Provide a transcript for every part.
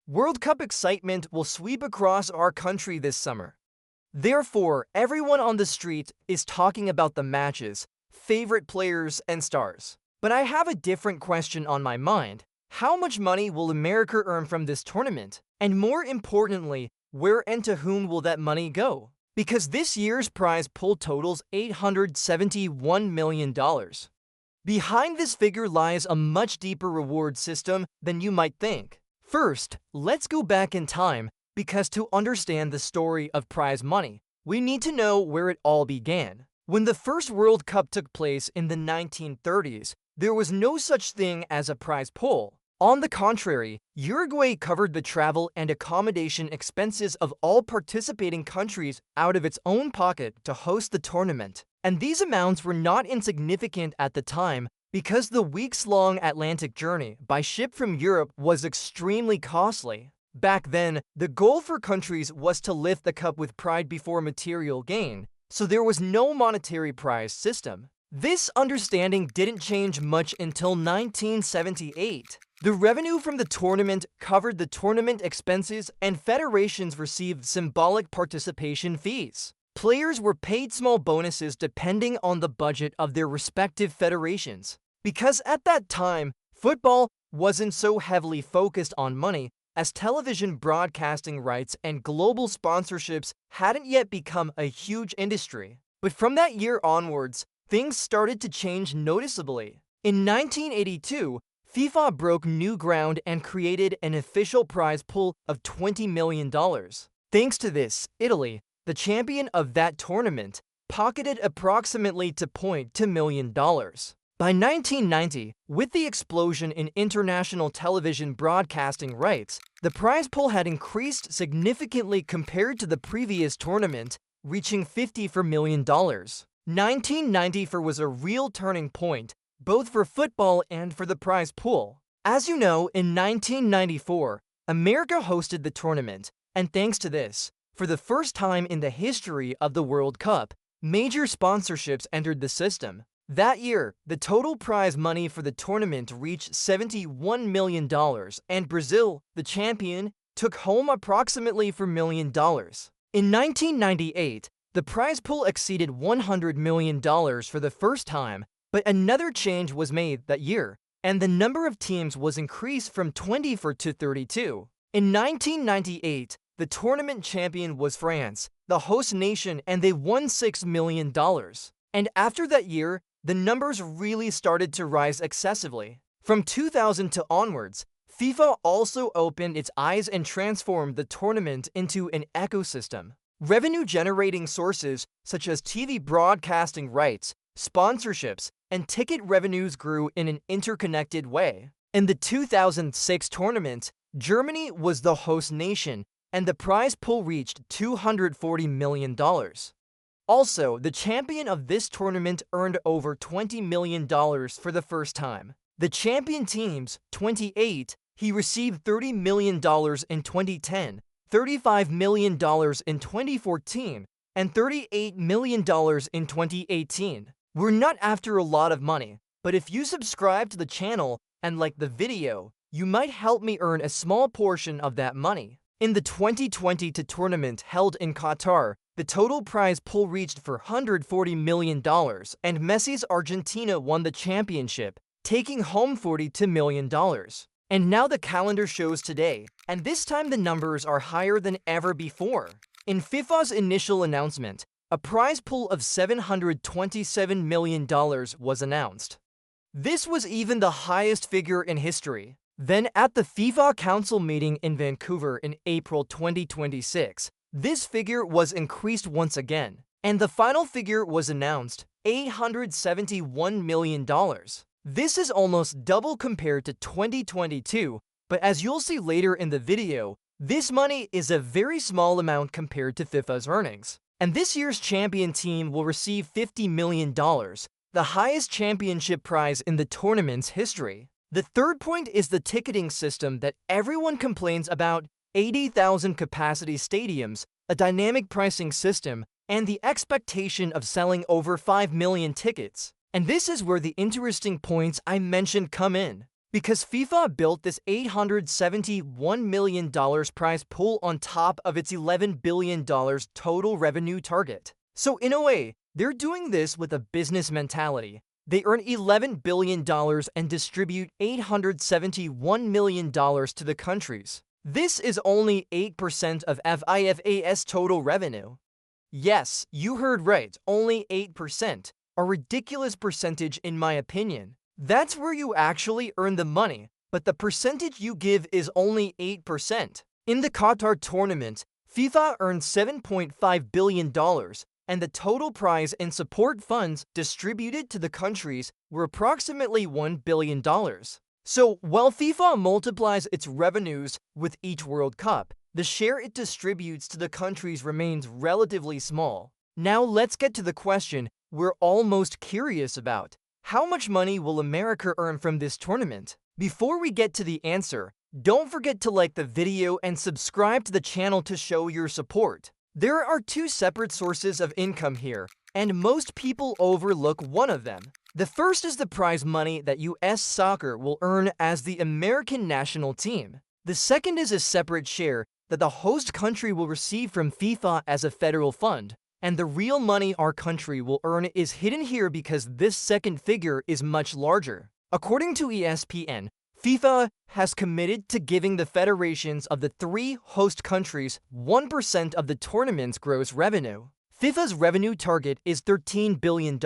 World Cup excitement will sweep across our country this summer. Therefore, everyone on the street is talking about the matches, favorite players, and stars. But I have a different question on my mind. How much money will America earn from this tournament? And more importantly, where and to whom will that money go? Because this year's prize pool totals $871 million. Behind this figure lies a much deeper reward system than you might think. First, let's go back in time, because to understand the story of prize money, we need to know where it all began. When the first World Cup took place in the 1930s, there was no such thing as a prize pool. On the contrary, Uruguay covered the travel and accommodation expenses of all participating countries out of its own pocket to host the tournament. And these amounts were not insignificant at the time, because the weeks-long Atlantic journey by ship from Europe was extremely costly. Back then, the goal for countries was to lift the cup with pride before material gain, so there was no monetary prize system. This understanding didn't change much until 1978. The revenue from the tournament covered the tournament expenses, and federations received symbolic participation fees. Players were paid small bonuses depending on the budget of their respective federations. Because at that time, football wasn't so heavily focused on money, as television broadcasting rights and global sponsorships hadn't yet become a huge industry. But from that year onwards, things started to change noticeably. In 1982, FIFA broke new ground and created an official prize pool of $20 million. Thanks to this, Italy, the champion of that tournament, pocketed approximately $2.2 million. By 1990, with the explosion in international television broadcasting rights, the prize pool had increased significantly compared to the previous tournament, reaching $54 million. 1994 was a real turning point, both for football and for the prize pool. As you know, in 1994, America hosted the tournament, and thanks to this, for the first time in the history of the World Cup, major sponsorships entered the system. That year, the total prize money for the tournament reached $71 million, and Brazil, the champion, took home approximately $4 million. In 1998, the prize pool exceeded $100 million for the first time, but another change was made that year, and the number of teams was increased from 24 to 32. In 1998, the tournament champion was France, the host nation, and they won $6 million. And after that year, the numbers really started to rise excessively. From 2000 to onwards, FIFA also opened its eyes and transformed the tournament into an ecosystem. Revenue-generating sources such as TV broadcasting rights, sponsorships, and ticket revenues grew in an interconnected way. In the 2006 tournament, Germany was the host nation, and the prize pool reached $240 million. Also, the champion of this tournament earned over $20 million for the first time. The champion teams, 28, he received $30 million in 2010, $35 million in 2014, and $38 million in 2018. We're not after a lot of money, but if you subscribe to the channel and like the video, you might help me earn a small portion of that money. In the 2022 tournament held in Qatar, the total prize pool reached $140 million, and Messi's Argentina won the championship, taking home $42 million. And now the calendar shows today, and this time the numbers are higher than ever before. In FIFA's initial announcement, a prize pool of $727 million was announced. This was even the highest figure in history. Then at the FIFA Council meeting in Vancouver in April 2026, this figure was increased once again, and the final figure was announced, $871 million. This is almost double compared to 2022, but as you'll see later in the video, this money is a very small amount compared to FIFA's earnings. And this year's champion team will receive $50 million, the highest championship prize in the tournament's history. The third point is the ticketing system that everyone complains about: 80,000 capacity stadiums, a dynamic pricing system, and the expectation of selling over 5 million tickets. And this is where the interesting points I mentioned come in. Because FIFA built this $871 million prize pool on top of its $11 billion total revenue target. So in a way, they're doing this with a business mentality. They earn $11 billion and distribute $871 million to the countries. This is only 8% of FIFA's total revenue. Yes, you heard right, only 8%. A ridiculous percentage in my opinion. That's where you actually earn the money, but the percentage you give is only 8%. In the Qatar tournament, FIFA earned $7.5 billion, and the total prize and support funds distributed to the countries were approximately $1 billion. So, while FIFA multiplies its revenues with each World Cup, the share it distributes to the countries remains relatively small. Now let's get to the question we're all most curious about. How much money will America earn from this tournament? Before we get to the answer, don't forget to like the video and subscribe to the channel to show your support. There are two separate sources of income here, and most people overlook one of them. The first is the prize money that US Soccer will earn as the American national team. The second is a separate share that the host country will receive from FIFA as a federal fund. And the real money our country will earn is hidden here because this second figure is much larger. According to ESPN, FIFA has committed to giving the federations of the three host countries 1% of the tournament's gross revenue. FIFA's revenue target is $13 billion,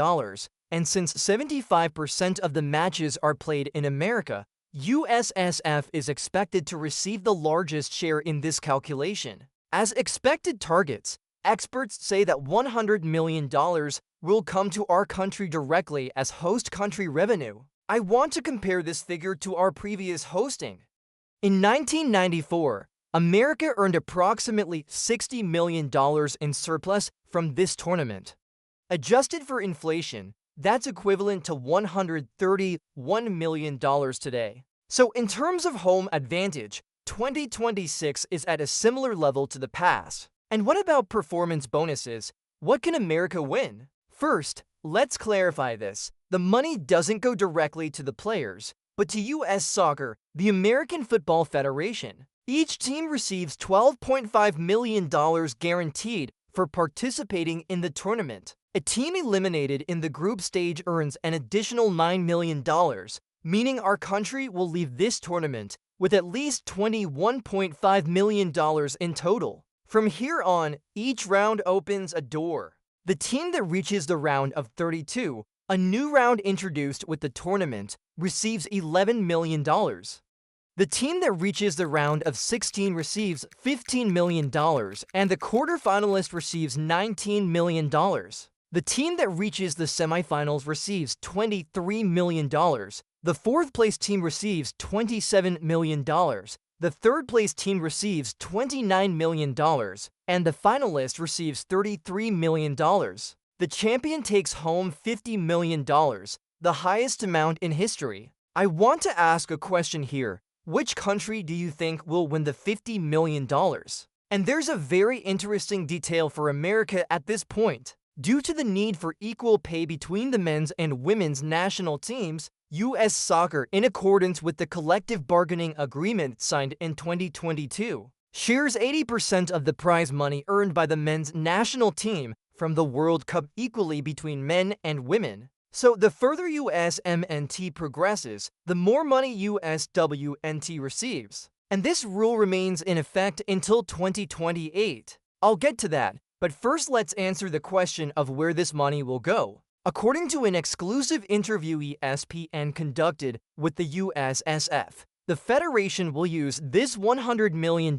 and since 75% of the matches are played in America, USSF is expected to receive the largest share in this calculation. As expected targets, experts say that $100 million will come to our country directly as host country revenue. I want to compare this figure to our previous hosting. In 1994, America earned approximately $60 million in surplus from this tournament. Adjusted for inflation, that's equivalent to $131 million today. So in terms of home advantage, 2026 is at a similar level to the past. And what about performance bonuses? What can America win? First, let's clarify this. The money doesn't go directly to the players, but to US Soccer, the American Football Federation. Each team receives $12.5 million guaranteed for participating in the tournament. A team eliminated in the group stage earns an additional $9 million, meaning our country will leave this tournament with at least $21.5 million in total. From here on, each round opens a door. The team that reaches the round of 32, a new round introduced with the tournament, receives $11 million. The team that reaches the round of 16 receives $15 million, and the quarterfinalist receives $19 million. The team that reaches the semifinals receives $23 million. The fourth-place team receives $27 million. The third-place team receives $29 million, and the finalist receives $33 million. The champion takes home $50 million, the highest amount in history. I want to ask a question here. Which country do you think will win the $50 million? And there's a very interesting detail for America at this point. Due to the need for equal pay between the men's and women's national teams, US Soccer, in accordance with the collective bargaining agreement signed in 2022, shares 80% of the prize money earned by the men's national team from the World Cup equally between men and women. So the further USMNT progresses, the more money USWNT receives. And this rule remains in effect until 2028. I'll get to that, but first let's answer the question of where this money will go. According to an exclusive interview ESPN conducted with the USSF, the Federation will use this $100 million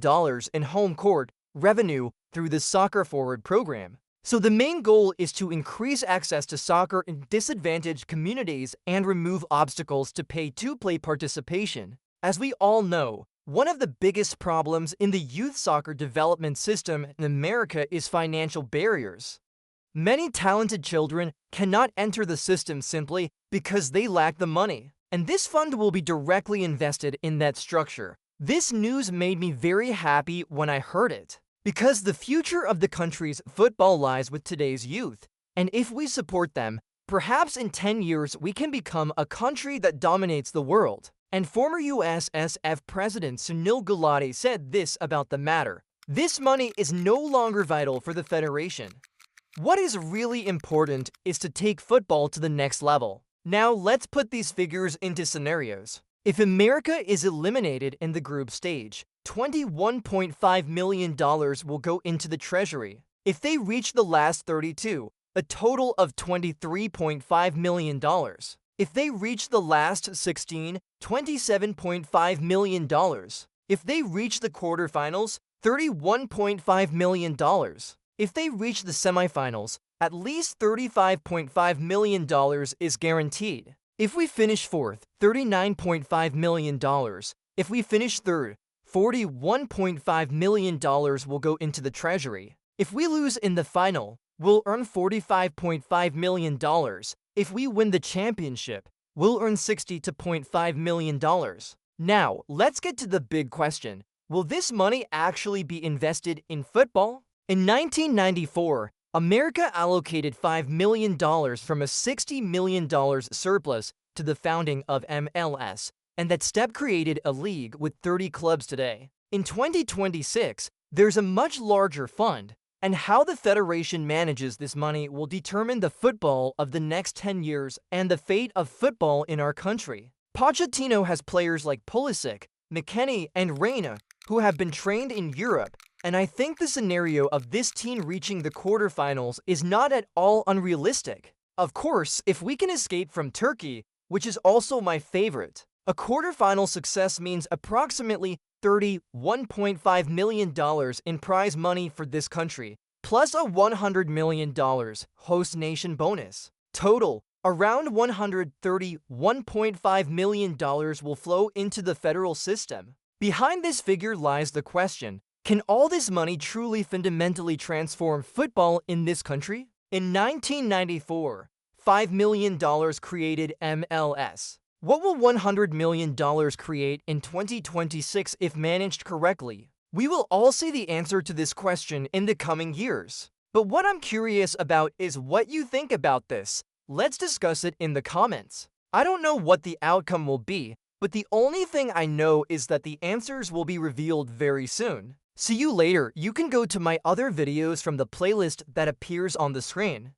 in home court revenue through the Soccer Forward program. So the main goal is to increase access to soccer in disadvantaged communities and remove obstacles to pay-to-play participation. As we all know, one of the biggest problems in the youth soccer development system in America is financial barriers. Many talented children cannot enter the system simply because they lack the money, and this fund will be directly invested in that structure. This news made me very happy when I heard it, because the future of the country's football lies with today's youth, and if we support them, perhaps in 10 years we can become a country that dominates the world. And former USSF President Sunil Gulati said this about the matter: "This money is no longer vital for the federation. What is really important is to take football to the next level." Now let's put these figures into scenarios. If America is eliminated in the group stage, $21.5 million will go into the treasury. If they reach the last 32, a total of $23.5 million. If they reach the last 16, $27.5 million. If they reach the quarterfinals, $31.5 million. If they reach the semifinals, at least $35.5 million is guaranteed. If we finish fourth, $39.5 million. If we finish third, $41.5 million will go into the treasury. If we lose in the final, we'll earn $45.5 million. If we win the championship, we'll earn $62.5 million. Now, let's get to the big question. Will this money actually be invested in football? In 1994, America allocated $5 million from a $60 million surplus to the founding of MLS, and that step created a league with 30 clubs today. In 2026, there's a much larger fund, and how the federation manages this money will determine the football of the next 10 years and the fate of football in our country. Pochettino has players like Pulisic, McKennie, and Reina, who have been trained in Europe, and I think the scenario of this team reaching the quarterfinals is not at all unrealistic. Of course, if we can escape from Turkey, which is also my favorite, a quarterfinal success means approximately $31.5 million in prize money for this country, plus a $100 million host nation bonus. Total, around $131.5 million will flow into the federal system. Behind this figure lies the question: can all this money truly fundamentally transform football in this country? In 1994, $5 million created MLS. What will $100 million create in 2026 if managed correctly? We will all see the answer to this question in the coming years. But what I'm curious about is what you think about this. Let's discuss it in the comments. I don't know what the outcome will be, but the only thing I know is that the answers will be revealed very soon. See you later. You can go to my other videos from the playlist that appears on the screen.